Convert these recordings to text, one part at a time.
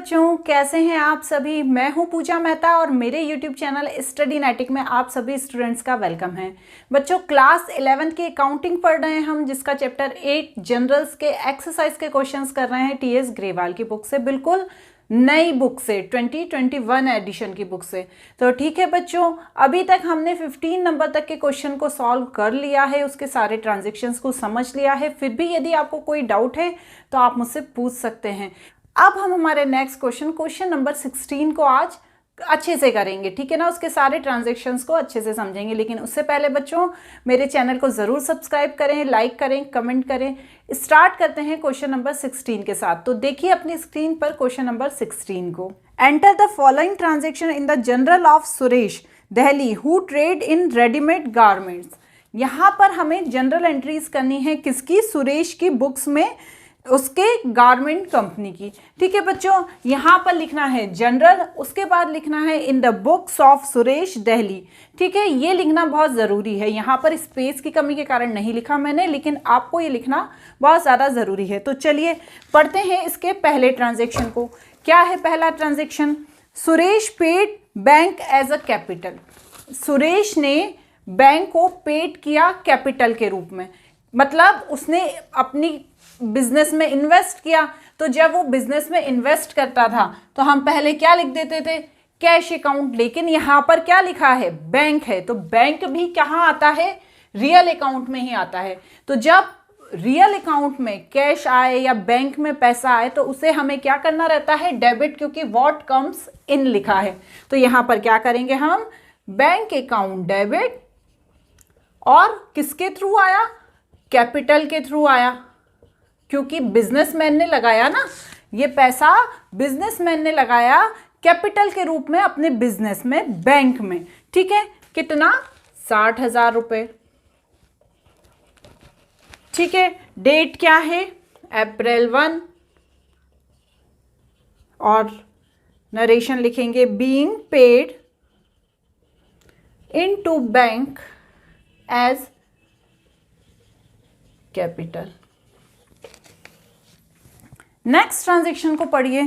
बच्चों, कैसे हैं आप सभी। मैं हूं पूजा मेहता और मेरे YouTube चैनल स्टडीनेटिक में आप सभी स्टूडेंट्स का वेलकम है। बच्चों, क्लास 11 की अकाउंटिंग पढ़ रहे हैं हम, जिसका चैप्टर 8 जनरल्स के एक्सरसाइज के क्वेश्चंस कर रहे हैं TS ग्रेवाल की बुक से, बिल्कुल नई बुक से, 2021 एडिशन की बुक से। तो ठीक है बच्चों, अभी तक हमने 15 नंबर तक के क्वेश्चन को सॉल्व कर लिया है, उसके सारे ट्रांजेक्शन्स को समझ लिया है। फिर भी यदि आपको कोई डाउट है तो आप मुझसे पूछ सकते हैं। अब हम हमारे नेक्स्ट क्वेश्चन नंबर 16 को आज अच्छे से करेंगे, ठीक है ना। उसके सारे ट्रांजैक्शंस को अच्छे से समझेंगे, लेकिन उससे पहले बच्चों मेरे चैनल को ज़रूर सब्सक्राइब करें, लाइक करें, कमेंट करें। स्टार्ट करते हैं क्वेश्चन नंबर 16 के साथ। तो देखिए अपनी स्क्रीन पर क्वेश्चन नंबर 16 को। Enter the following transaction in the general of Suresh Delhi who trade in readymade garments. यहाँ पर हमें जनरल एंट्रीज करनी है किसकी, सुरेश की बुक्स में, उसके गारमेंट कंपनी की। ठीक है बच्चों, यहाँ पर लिखना है जनरल, उसके बाद लिखना है in the books of Suresh Delhi. ठीक है, ये लिखना बहुत ज़रूरी है। यहाँ पर स्पेस की कमी के कारण नहीं लिखा मैंने, लेकिन आपको ये लिखना बहुत ज़्यादा ज़रूरी है। तो चलिए पढ़ते हैं इसके पहले ट्रांजेक्शन को। क्या है पहला transaction? Suresh paid bank as a capital. Suresh ने बैंक को पेड किया कैपिटल के रूप में, मतलब उसने अपनी बिजनेस में इन्वेस्ट किया। तो जब वो बिजनेस में इन्वेस्ट करता था तो हम पहले क्या लिख देते थे, कैश अकाउंट। लेकिन यहाँ पर क्या लिखा है, बैंक है, तो बैंक भी कहाँ आता है, रियल अकाउंट में ही आता है। तो जब रियल अकाउंट में कैश आए या बैंक में पैसा आए तो उसे हमें क्या करना रहता है, डेबिट, क्योंकि व्हाट कम्स इन लिखा है। तो यहाँ पर क्या करेंगे हम, बैंक अकाउंट डेबिट, और किसके थ्रू आया, कैपिटल के थ्रू आया, क्योंकि बिजनेसमैन ने लगाया ना, ये पैसा बिजनेसमैन ने लगाया कैपिटल के रूप में अपने बिजनेस में, बैंक में। ठीक है, कितना, 60,000 रुपये। ठीक है, डेट क्या है, अप्रैल 1, और नरेशन लिखेंगे being paid into bank as capital. Next transaction को पढ़िए।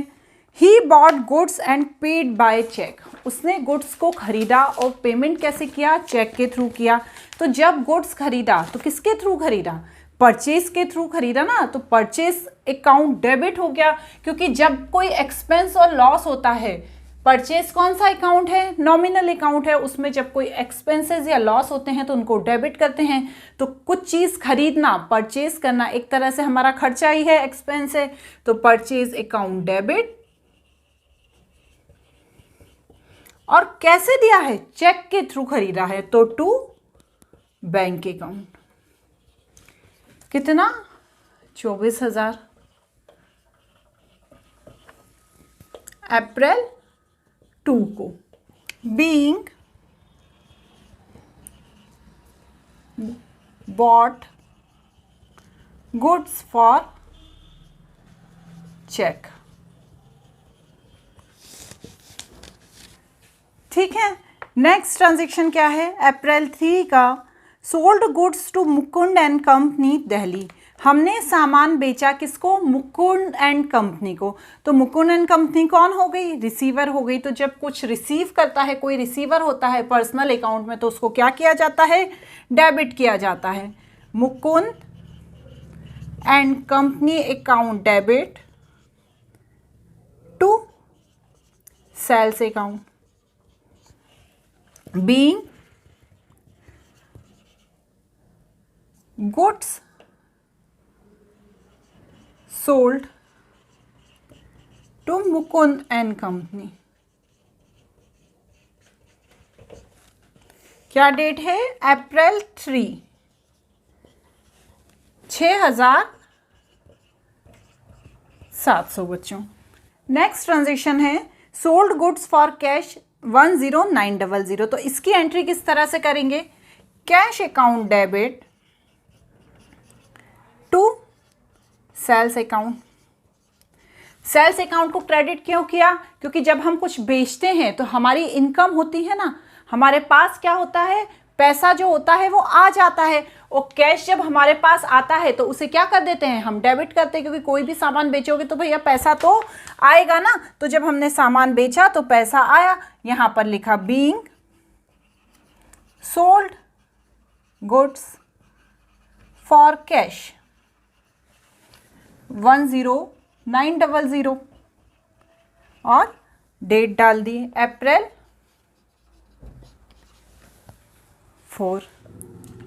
He bought goods and paid by cheque. उसने गुड्स को खरीदा और पेमेंट कैसे किया, चेक के थ्रू किया। तो जब गुड्स खरीदा तो किसके थ्रू खरीदा, परचेज के थ्रू खरीदा ना, तो परचेज अकाउंट डेबिट हो गया। क्योंकि जब कोई एक्सपेंस और लॉस होता है, परचेज कौन सा अकाउंट है, नॉमिनल अकाउंट है, उसमें जब कोई एक्सपेंसेस या लॉस होते हैं तो उनको डेबिट करते हैं। तो कुछ चीज़ खरीदना, परचेज करना एक तरह से हमारा खर्चा ही है, एक्सपेंस है। तो परचेज अकाउंट डेबिट, और कैसे दिया है, चेक के थ्रू खरीदा है, तो टू बैंक अकाउंट। कितना, 24,000। अप्रैल 2 को। Being bought goods for cheque. ठीक है, नेक्स्ट ट्रांजेक्शन क्या है, अप्रैल 3 का। Sold goods to Mukund and company Delhi. हमने सामान बेचा किसको, मुकुंद एंड कंपनी को। तो मुकुंद एंड कंपनी कौन हो गई, रिसीवर हो गई। तो जब कुछ रिसीव करता है, कोई रिसीवर होता है पर्सनल अकाउंट में, तो उसको क्या किया जाता है, डेबिट किया जाता है। Mukund and company account debit to sales account. Being goods sold to Mukund and company. क्या डेट है, अप्रैल 3, 6,700 बच्चों। नेक्स्ट ट्रांजेक्शन है सोल्ड गुड्स फॉर कैश 10900। तो इसकी एंट्री किस तरह से करेंगे, cash account debit to sales account. Sales account को क्रेडिट क्यों किया, क्योंकि जब हम कुछ बेचते हैं तो हमारी इनकम होती है ना, हमारे पास क्या होता है, पैसा जो होता है वो आ जाता है, और कैश जब हमारे पास आता है तो उसे क्या कर देते हैं, हम डेबिट करते हैं, क्योंकि कोई भी सामान बेचोगे तो भैया पैसा तो आएगा ना। तो जब हमने सामान बेचा तो पैसा आया, यहां पर लिखा being sold goods for cash 10900 और डेट डाल दी अप्रैल 4।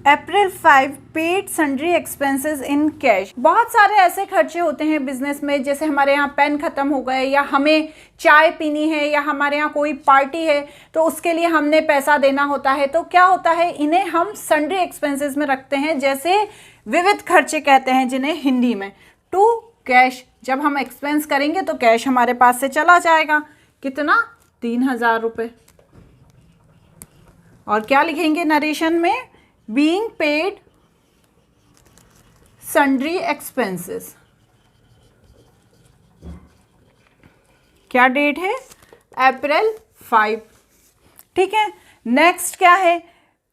अप्रैल 5 paid sundry expenses in cash. बहुत सारे ऐसे खर्चे होते हैं बिजनेस में, जैसे हमारे यहाँ पेन खत्म हो गए, या हमें चाय पीनी है, या हमारे यहाँ कोई पार्टी है तो उसके लिए हमने पैसा देना होता है। तो क्या होता है, इन्हें हम सन्ड्री एक्सपेंसेस में रखते हैं, जैसे विविध खर्चे कहते हैं जिन्हें हिंदी में। टू कैश, जब हम एक्सपेंस करेंगे तो कैश हमारे पास से चला जाएगा, कितना, 3000 रुपये। और क्या लिखेंगे नरेशन में, बीइंग पेड सन्ड्री एक्सपेंसेस। क्या डेट है, अप्रैल 5। ठीक है, नेक्स्ट क्या है,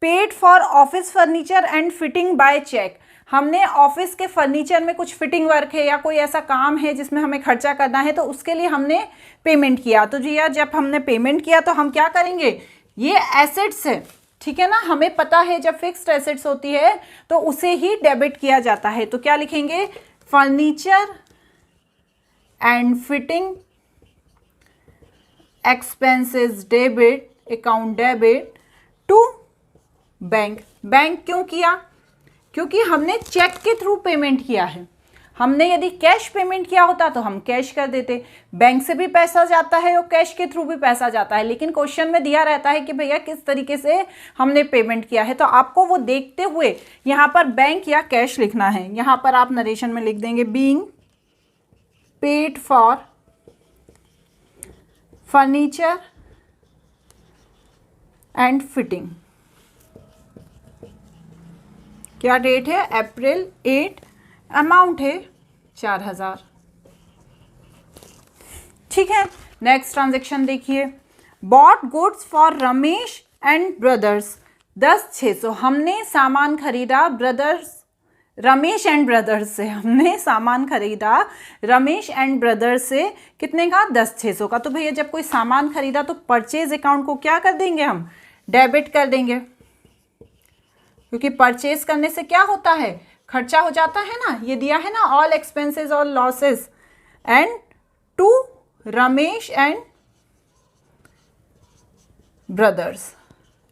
paid for office furniture and fitting by cheque. हमने ऑफिस के फर्नीचर में कुछ फिटिंग वर्क है या कोई ऐसा काम है जिसमें हमें खर्चा करना है, तो उसके लिए हमने पेमेंट किया। तो जी यार, जब हमने पेमेंट किया तो हम क्या करेंगे, ये एसेट्स है, ठीक है ना, हमें पता है जब फिक्स्ड एसेट्स होती है तो उसे ही डेबिट किया जाता है। तो क्या लिखेंगे, furniture and fitting expenses debit, account debit to bank. Bank क्यों किया, क्योंकि हमने चेक के थ्रू पेमेंट किया है। हमने यदि कैश पेमेंट किया होता तो हम कैश कर देते, बैंक से भी पैसा जाता है और कैश के थ्रू भी पैसा जाता है, लेकिन क्वेश्चन में दिया रहता है कि भैया किस तरीके से हमने पेमेंट किया है। तो आपको वो देखते हुए यहाँ पर बैंक या कैश लिखना है। यहाँ पर आप नरेशन में लिख देंगे, being paid for furniture and fitting. क्या डेट है, अप्रैल 8, अमाउंट है 4000। ठीक है, नेक्स्ट ट्रांजेक्शन देखिए, bot goods for Ramesh and brothers 10,600। हमने सामान खरीदा रमेश एंड ब्रदर्स से, हमने सामान खरीदा रमेश एंड ब्रदर्स से, कितने का, 10,600 का। तो भैया जब कोई सामान खरीदा तो परचेज अकाउंट को क्या कर देंगे, हम डेबिट कर देंगे, क्योंकि परचेज करने से क्या होता है, खर्चा हो जाता है ना। ये दिया है ना, ऑल एक्सपेंसेस और losses and to Ramesh and brothers.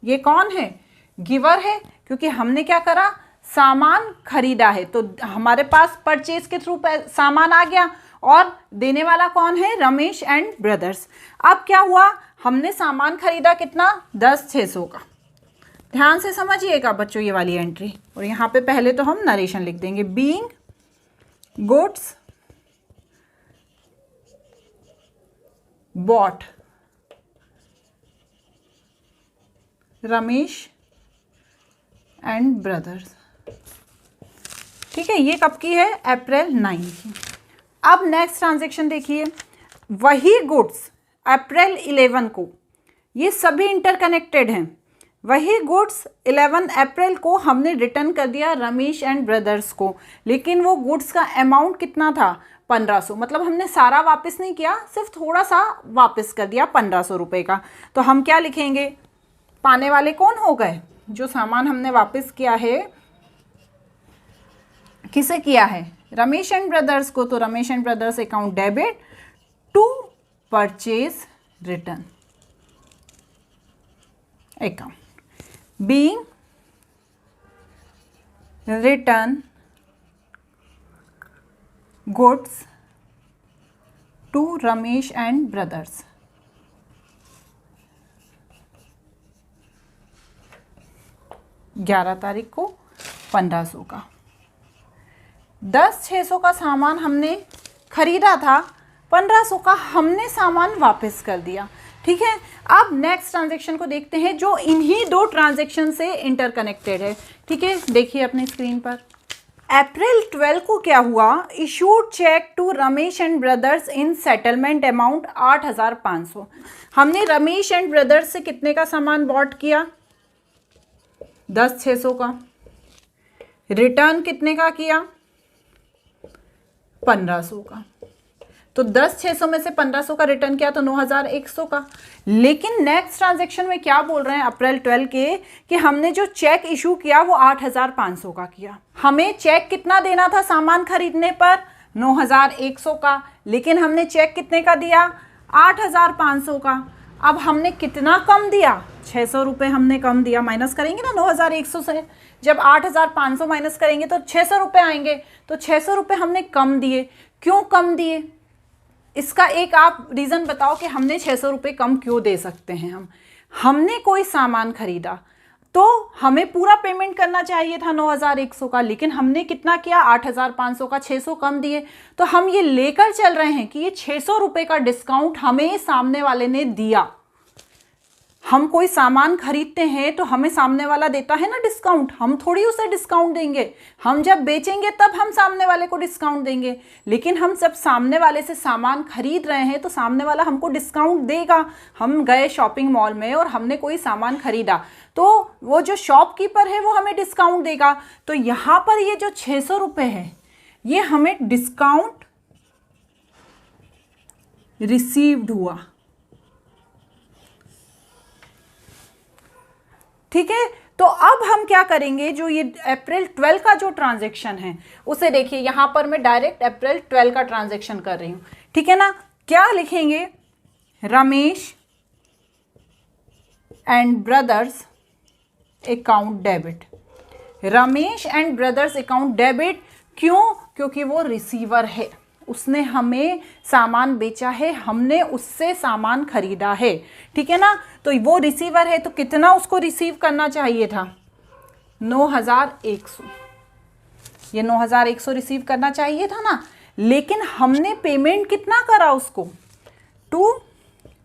ये कौन है, गिवर है, क्योंकि हमने क्या करा, सामान खरीदा है, तो हमारे पास परचेज के थ्रू सामान आ गया, और देने वाला कौन है, रमेश एंड ब्रदर्स। अब क्या हुआ, हमने सामान खरीदा कितना, 10,600 का। ध्यान से समझिएगा बच्चों ये वाली एंट्री, और यहाँ पे पहले तो हम नरेशन लिख देंगे, being goods bought Ramesh and brothers. ठीक है, ये कब की है, अप्रैल 9 की। अब नेक्स्ट ट्रांजेक्शन देखिए, वही गुड्स अप्रैल 11 को, ये सभी इंटरकनेक्टेड हैं। वही गुड्स 11 अप्रैल को हमने रिटर्न कर दिया रमेश एंड ब्रदर्स को, लेकिन वो गुड्स का अमाउंट कितना था, 1500। मतलब हमने सारा वापस नहीं किया, सिर्फ थोड़ा सा वापस कर दिया 1500 रुपये का। तो हम क्या लिखेंगे, पाने वाले कौन हो गए, जो सामान हमने वापस किया है, किसे किया है, रमेश एंड ब्रदर्स को। तो Ramesh and brothers account debit to purchase return account, being return goods to Ramesh and brothers। 11 तारीख को 1500 का, 10,600 का सामान हमने खरीदा था, 1500 का हमने सामान वापस कर दिया। ठीक है, अब नेक्स्ट ट्रांजेक्शन को देखते हैं जो इन्हीं दो ट्रांजेक्शन से इंटरकनेक्टेड है। ठीक है, देखिए अपनी स्क्रीन पर, अप्रैल 12 को क्या हुआ, issued cheque to Ramesh and brothers in settlement amount 8500। हमने रमेश एंड ब्रदर्स से कितने का सामान बॉट किया, 10,600 का। रिटर्न कितने का किया? 1500 का। तो 10,600 में से 1500 का रिटर्न किया तो 9,100 का। लेकिन नेक्स्ट ट्रांजेक्शन में क्या बोल रहे हैं अप्रैल 12 के कि हमने जो चेक इशू किया वो 8,500 का किया। हमें चेक कितना देना था सामान खरीदने पर? 9,100 का। लेकिन हमने चेक कितने का दिया? 8,500 का। अब हमने कितना कम दिया? 600 रुपये हमने कम दिया। माइनस करेंगे ना 9,100 से, जब 8,500 माइनस करेंगे तो 600 रुपये आएंगे। तो 600 रुपये हमने कम दिए। क्यों कम दिए? इसका एक आप रीज़न बताओ कि हमने 600 रुपये कम क्यों दे सकते हैं। हमने कोई सामान खरीदा तो हमें पूरा पेमेंट करना चाहिए था 9,100 का, लेकिन हमने कितना किया? 8,500 का 600 कम दिए। तो हम ये लेकर चल रहे हैं कि ये 600 रुपये का डिस्काउंट हमें सामने वाले ने दिया। हम कोई सामान खरीदते हैं तो हमें सामने वाला देता है ना डिस्काउंट, हम थोड़ी उसे डिस्काउंट देंगे। हम जब बेचेंगे तब हम सामने वाले को डिस्काउंट देंगे। लेकिन हम जब सामने वाले से सामान खरीद रहे हैं तो सामने वाला हमको डिस्काउंट देगा। हम गए शॉपिंग मॉल में और हमने कोई सामान खरीदा तो वो जो शॉपकीपर है वो हमें डिस्काउंट देगा। तो यहाँ पर ये जो 600 रुपये है ये हमें डिस्काउंट रिसीव्ड हुआ। ठीक है, तो अब हम क्या करेंगे, जो ये अप्रैल 12 का जो ट्रांजैक्शन है उसे देखिए। यहां पर मैं डायरेक्ट अप्रैल 12 का ट्रांजैक्शन कर रही हूं, ठीक है ना। क्या लिखेंगे? Ramesh and brothers account debit. Ramesh and brothers account debit क्यों? क्योंकि वो रिसीवर है, उसने हमें सामान बेचा है, हमने उससे सामान खरीदा है, ठीक है ना। तो वो रिसीवर है तो कितना उसको रिसीव करना चाहिए था? 9,100। ये 9,100 रिसीव करना चाहिए था ना। लेकिन हमने पेमेंट कितना करा उसको? To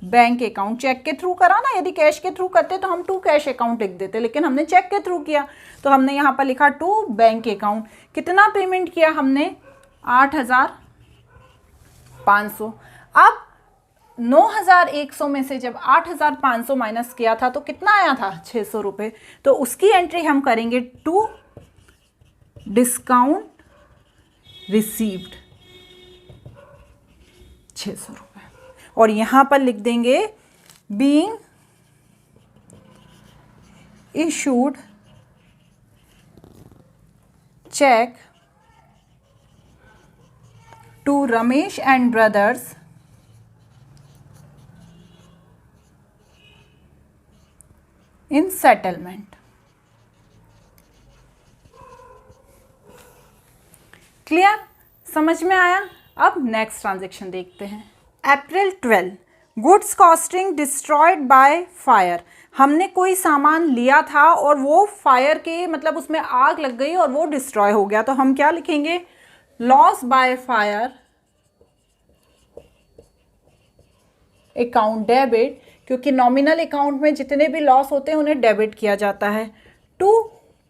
bank account. चेक के थ्रू करा ना, यदि कैश के थ्रू करते तो हम टू कैश अकाउंट लिख देते, लेकिन हमने चेक के थ्रू किया तो हमने यहाँ पर लिखा टू बैंक अकाउंट। कितना पेमेंट किया हमने? 8,500। अब 9,100 में से जब 8,500 माइनस किया था तो कितना आया था? 600 रुपये। तो उसकी एंट्री हम करेंगे टू डिस्काउंट रिसीव्ड 600 रुपये, और यहां पर लिख देंगे being issued cheque to Ramesh and brothers in settlement. Clear? समझ में आया? अब नेक्स्ट ट्रांजैक्शन देखते हैं। April 12 goods costing destroyed by fire. हमने कोई सामान लिया था और वो फायर के मतलब उसमें आग लग गई और वो डिस्ट्रॉय हो गया। तो हम क्या लिखेंगे? Loss by fire account debit, क्योंकि नॉमिनल अकाउंट में जितने भी लॉस होते हैं उन्हें डेबिट किया जाता है, टू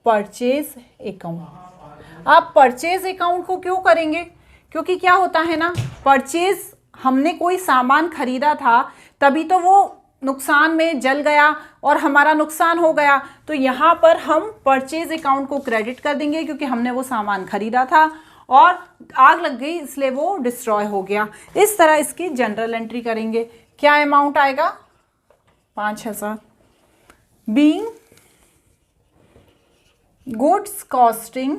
परचेज अकाउंट। आप परचेज अकाउंट को क्यों करेंगे? क्योंकि क्या होता है ना, परचेज हमने कोई सामान खरीदा था तभी तो वो नुकसान में जल गया और हमारा नुकसान हो गया, तो यहाँ पर हम परचेज अकाउंट को क्रेडिट कर देंगे क्योंकि हमने वो सामान खरीदा था और आग लग गई इसलिए वो डिस्ट्रॉय हो गया। इस तरह इसकी जनरल एंट्री करेंगे। क्या अमाउंट आएगा? 5,000। Being goods costing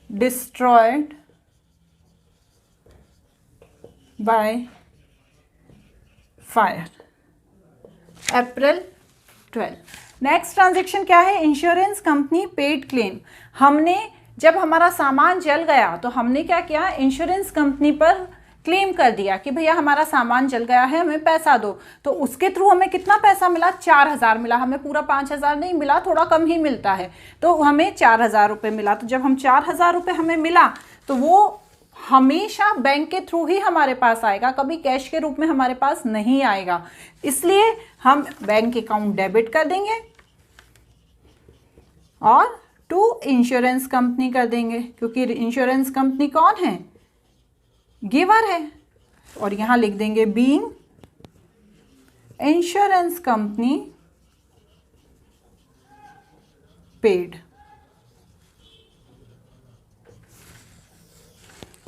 destroyed by fire. April 12। Next transaction क्या है? Insurance company paid claim. हमने जब हमारा सामान जल गया तो हमने क्या किया? इंश्योरेंस कंपनी पर क्लेम कर दिया कि भैया हमारा सामान जल गया है, हमें पैसा दो। तो उसके थ्रू हमें कितना पैसा मिला? 4,000 मिला। हमें पूरा 5,000 नहीं मिला, थोड़ा कम ही मिलता है, तो हमें 4,000 रुपये मिला। तो जब हम 4,000 रुपये हमें मिला तो वो हमेशा बैंक के थ्रू ही हमारे पास आएगा, कभी कैश के रूप में हमारे पास नहीं आएगा। इसलिए हम बैंक अकाउंट डेबिट कर देंगे और टू इंश्योरेंस कंपनी कर देंगे, क्योंकि इंश्योरेंस कंपनी कौन है? गिवर है। और यहां लिख देंगे बीइंग इंश्योरेंस कंपनी पेड।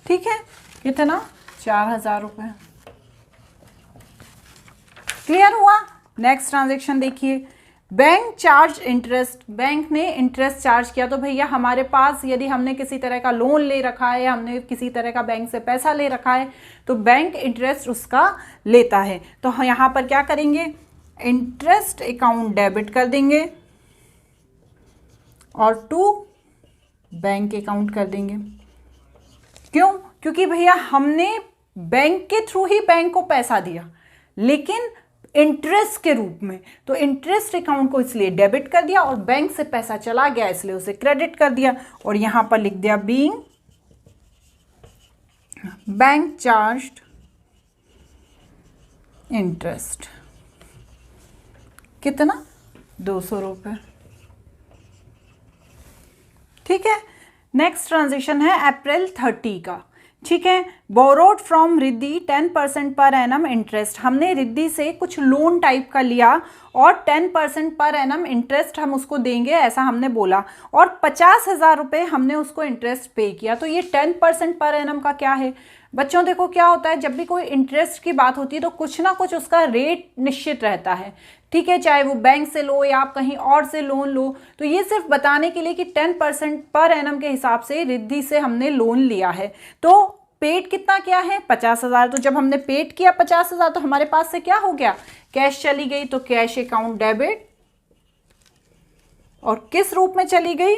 ठीक है, कितना? 4000 रुपये। क्लियर हुआ? नेक्स्ट ट्रांजेक्शन देखिए, बैंक चार्ज इंटरेस्ट। बैंक ने इंटरेस्ट चार्ज किया। तो भैया हमारे पास यदि हमने किसी तरह का लोन ले रखा है, हमने किसी तरह का बैंक से पैसा ले रखा है, तो बैंक इंटरेस्ट उसका लेता है। तो यहाँ पर क्या करेंगे? इंटरेस्ट अकाउंट डेबिट कर देंगे और टू बैंक अकाउंट कर देंगे। क्यों? क्योंकि भैया हमने बैंक के थ्रू ही बैंक को पैसा दिया, लेकिन इंटरेस्ट के रूप में। तो इंटरेस्ट अकाउंट को इसलिए डेबिट कर दिया और बैंक से पैसा चला गया इसलिए उसे क्रेडिट कर दिया। और यहां पर लिख दिया बीइंग बैंक चार्ज्ड इंटरेस्ट। कितना? 200 रुपये। ठीक है, नेक्स्ट ट्रांजेक्शन है अप्रैल 30 का। ठीक है, borrowed from Riddhi 10% per annum interest. हमने रिद्धि से कुछ लोन टाइप का लिया और 10% पर एनम इंटरेस्ट हम उसको देंगे, ऐसा हमने बोला, और 50,000 रुपये हमने उसको इंटरेस्ट पे किया। तो ये 10% पर एनम का क्या है बच्चों? देखो क्या होता है, जब भी कोई इंटरेस्ट की बात होती है तो कुछ ना कुछ उसका रेट निश्चित रहता है। ठीक है, चाहे वो बैंक से लो या आप कहीं और से लोन लो। तो ये सिर्फ बताने के लिए कि 10% पर एनम के हिसाब से रिद्धि से हमने लोन लिया है। तो पेड कितना क्या है? 50,000। तो जब हमने पेड किया 50,000 तो हमारे पास से क्या हो गया? कैश चली गई। तो कैश अकाउंट डेबिट। और किस रूप में चली गई?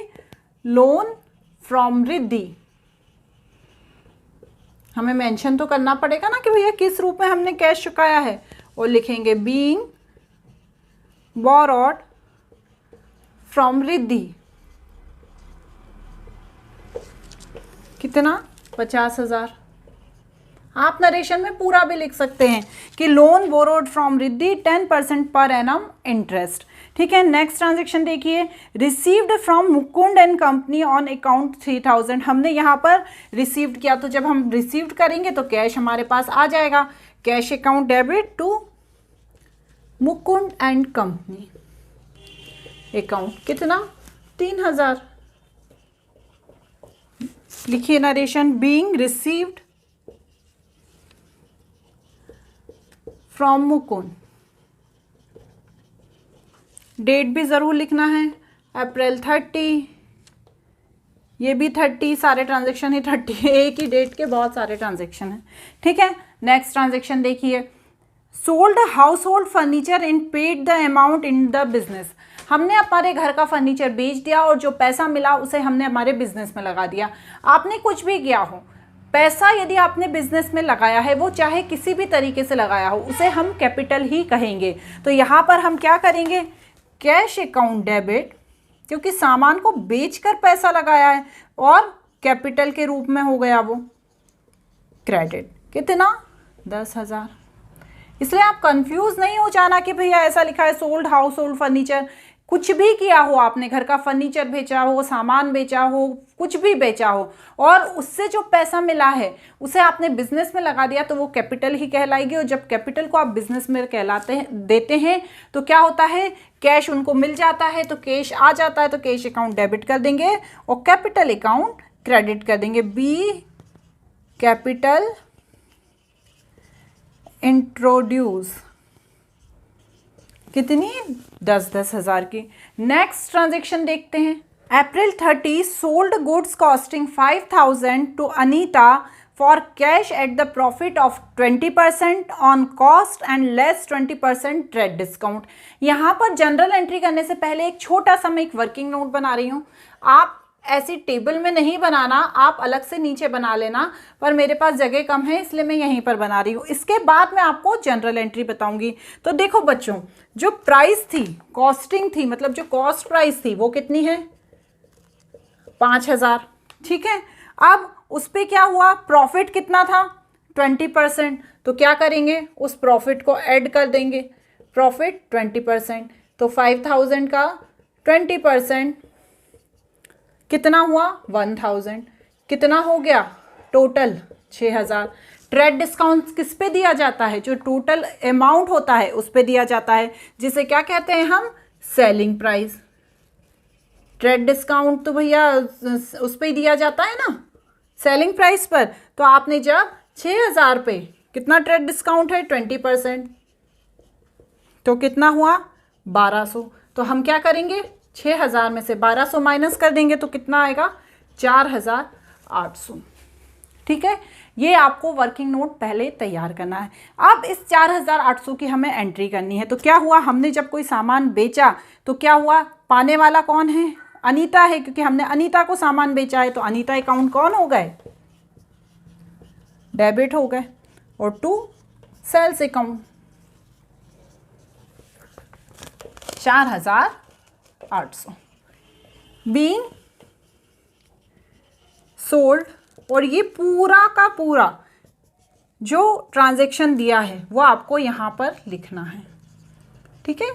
Loan from Riddhi. हमें मेंशन तो करना पड़ेगा ना कि भैया किस रूप में हमने कैश चुकाया है, और लिखेंगे बीइंग बोरोड फ्रॉम रिद्धि। कितना? 50,000। आप नरेशन में पूरा भी लिख सकते हैं कि loan borrowed from Riddhi 10% per annum interest. ठीक है, नेक्स्ट ट्रांजेक्शन देखिए, received from Mukund and company on account 3000। हमने यहाँ पर रिसीव्ड किया, तो जब हम रिसीव्ड करेंगे तो कैश हमारे पास आ जाएगा। Cash account debit to Mukund and company account. कितना? 3000। लिखिए narration, being received from Mukund. Date भी ज़रूर लिखना है, अप्रैल 30। ये भी 30, सारे ट्रांजेक्शन ही 30 है, एक ही डेट के बहुत सारे ट्रांजेक्शन हैं। ठीक है, नेक्स्ट ट्रांजेक्शन देखिए, sold house hold furniture in paid the amount in the business. हमने हमारे घर का फर्नीचर बेच दिया और जो पैसा मिला उसे हमने हमारे बिजनेस में लगा दिया। आपने कुछ भी किया हो, पैसा यदि आपने बिजनेस में लगाया है, वो चाहे किसी भी तरीके से लगाया हो, उसे हम कैपिटल ही कहेंगे। तो यहाँ पर हम क्या करेंगे? कैश अकाउंट डेबिट, क्योंकि सामान को बेचकर पैसा लगाया है, और कैपिटल के रूप में हो गया वो क्रेडिट। कितना? 10,000। इसलिए आप कंफ्यूज नहीं हो जाना कि भैया ऐसा लिखा है सोल्ड हाउस होल्ड फर्नीचर। कुछ भी किया हो आपने, घर का फर्नीचर बेचा हो, सामान बेचा हो, कुछ भी बेचा हो, और उससे जो पैसा मिला है उसे आपने बिजनेस में लगा दिया, तो वो कैपिटल ही कहलाएगी। और जब कैपिटल को आप बिजनेस में कहलाते हैं, देते हैं, तो क्या होता है? कैश उनको मिल जाता है, तो कैश आ जाता है, तो कैश अकाउंट डेबिट कर देंगे और कैपिटल अकाउंट क्रेडिट कर देंगे। Be capital introduce. कितनी? 10,000 की। नेक्स्ट ट्रांजेक्शन देखते हैं, April 30 sold goods costing 5,000 to Anita for cash at the profit of 20% on cost and less 20% trade discount. यहाँ पर जनरल एंट्री करने से पहले एक छोटा सा मैं एक वर्किंग नोट बना रही हूँ। आप ऐसी टेबल में नहीं बनाना, आप अलग से नीचे बना लेना, पर मेरे पास जगह कम है इसलिए मैं यहीं पर बना रही हूँ। इसके बाद मैं आपको जनरल एंट्री बताऊंगी। तो देखो बच्चों, जो प्राइस थी, कॉस्टिंग थी, मतलब जो कॉस्ट प्राइस थी, वो कितनी है? 5,000। ठीक है, अब उस पर क्या हुआ? प्रॉफिट कितना था? 20%। तो क्या करेंगे? उस प्रॉफिट को ऐड कर देंगे। प्रॉफिट 20%, तो 5,000 का 20% कितना हुआ? 1,000। कितना हो गया टोटल? 6,000। ट्रेड डिस्काउंट किस पे दिया जाता है? जो टोटल अमाउंट होता है उस पे दिया जाता है, जिसे क्या कहते हैं हम? Selling price. ट्रेड डिस्काउंट तो भैया उस पर ही दिया जाता है ना, सेलिंग प्राइस पर। तो आपने जब 6,000 पे कितना ट्रेड डिस्काउंट है, 20%, तो कितना हुआ 1200। तो हम क्या करेंगे, 6,000 में से 1200 माइनस कर देंगे तो कितना आएगा, 4,800। ठीक है, ये आपको वर्किंग नोट पहले तैयार करना है। अब इस 4,800 की हमें एंट्री करनी है। तो क्या हुआ, हमने जब कोई सामान बेचा तो क्या हुआ, पाने वाला कौन है, अनीता है, क्योंकि हमने अनीता को सामान बेचा है। तो अनीता अकाउंट कौन हो गए, डेबिट हो गए। और to sales account 4,800 being sold. और ये पूरा का पूरा जो ट्रांजैक्शन दिया है वो आपको यहाँ पर लिखना है। ठीक है,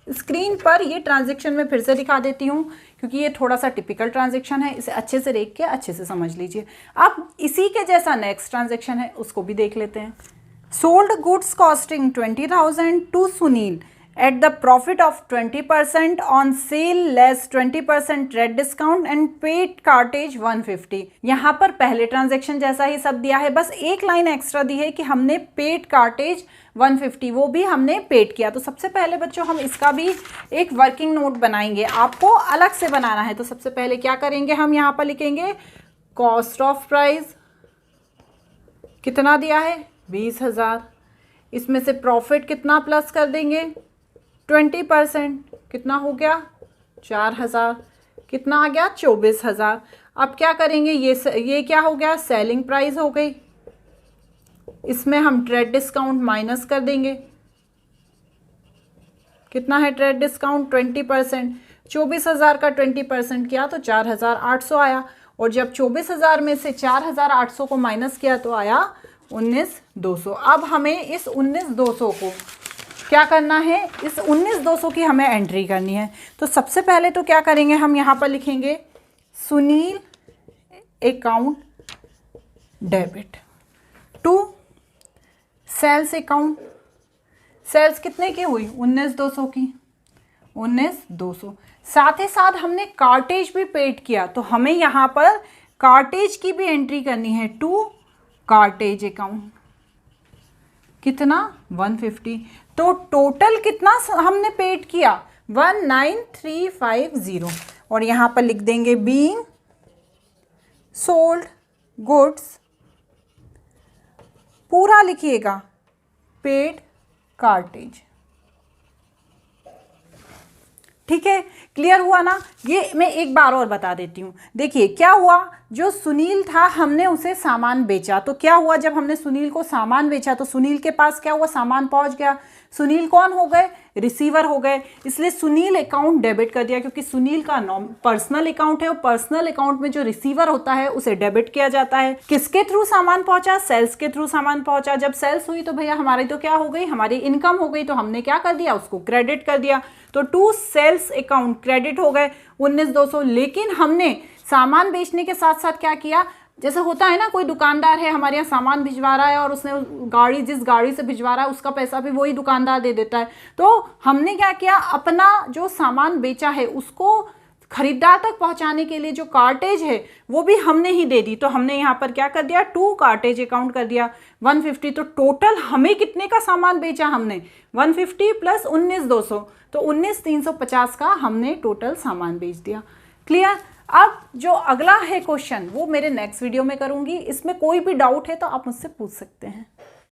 स्क्रीन पर ये ट्रांजैक्शन मैं फिर से दिखा देती हूँ क्योंकि ये थोड़ा सा टिपिकल ट्रांजैक्शन है, इसे अच्छे से देख के अच्छे से समझ लीजिए। अब इसी के जैसा नेक्स्ट ट्रांजैक्शन है, उसको भी देख लेते हैं। Sold goods costing 20,000 to Sunil at the profit of 20% on sale less 20% trade discount and paid cartage 150। यहाँ पर पहले ट्रांजैक्शन जैसा ही सब दिया है, बस एक लाइन एक्स्ट्रा दी है कि हमने पेड कार्टेज 150 वो भी हमने पेड किया। तो सबसे पहले बच्चों हम इसका भी एक वर्किंग नोट बनाएंगे, आपको अलग से बनाना है। तो सबसे पहले क्या करेंगे, हम यहाँ पर लिखेंगे कॉस्ट ऑफ प्राइस कितना दिया है, 20,000। इसमें से प्रॉफिट कितना प्लस कर देंगे, 20%, कितना हो गया 4,000, कितना आ गया 24,000। अब क्या करेंगे, ये क्या हो गया, सेलिंग प्राइस हो गई। इसमें हम ट्रेड डिस्काउंट माइनस कर देंगे, कितना है ट्रेड डिस्काउंट 20%। 24,000 का 20% किया तो 4,800 आया। और जब 24,000 में से 4,800 को माइनस किया तो आया 19,200। अब हमें इस 19,200 को क्या करना है, इस 19,200 की हमें एंट्री करनी है। तो सबसे पहले तो क्या करेंगे, हम यहाँ पर लिखेंगे Sunil account debit to sales account. Sales कितने की हुई, 19,200 की, 19,200। साथ ही साथ हमने कार्टेज भी पेड किया तो हमें यहाँ पर कार्टेज की भी एंट्री करनी है, टू कार्टेज अकाउंट, कितना 150। तो टोटल कितना हमने पेड किया, 19,350। और यहाँ पर लिख देंगे बीइंग सोल्ड गुड्स, पूरा लिखिएगा, पेड कार्टेज। ठीक है, क्लियर हुआ ना। ये मैं एक बार और बता देती हूँ। देखिए क्या हुआ, जो सुनील था हमने उसे सामान बेचा। तो क्या हुआ, जब हमने सुनील को सामान बेचा तो सुनील के पास क्या हुआ, सामान पहुंच गया। सुनील कौन हो गए, रिसीवर हो गए, इसलिए सुनील अकाउंट डेबिट कर दिया, क्योंकि सुनील का पर्सनल अकाउंट है और पर्सनल अकाउंट में जो रिसीवर होता है उसे डेबिट किया जाता है। किसके थ्रू सामान पहुंचा, सेल्स के थ्रू सामान पहुंचा। जब सेल्स हुई तो भैया हमारी तो क्या हो गई, हमारी इनकम हो गई। तो हमने क्या कर दिया, उसको क्रेडिट कर दिया। तो टू सेल्स अकाउंट क्रेडिट हो गए 19,200। लेकिन हमने सामान बेचने के साथ साथ क्या किया, जैसे होता है ना, कोई दुकानदार है हमारे यहाँ सामान भिजवा रहा है और उसने गाड़ी, जिस गाड़ी से भिजवा रहा है उसका पैसा भी वही दुकानदार दे देता है। तो हमने क्या किया, अपना जो सामान बेचा है उसको खरीदार तक पहुंचाने के लिए जो कार्टेज है वो भी हमने ही दे दी। तो हमने यहाँ पर क्या कर दिया, टू कार्टेज अकाउंट कर दिया 150। तो टोटल हमें कितने का सामान बेचा, हमने 150 प्लस 19,200, तो 19,350 का हमने टोटल सामान बेच दिया। क्लियर। अब जो अगला है क्वेश्चन वो मेरे नेक्स्ट वीडियो में करूंगी। इसमें कोई भी डाउट है तो आप मुझसे पूछ सकते हैं।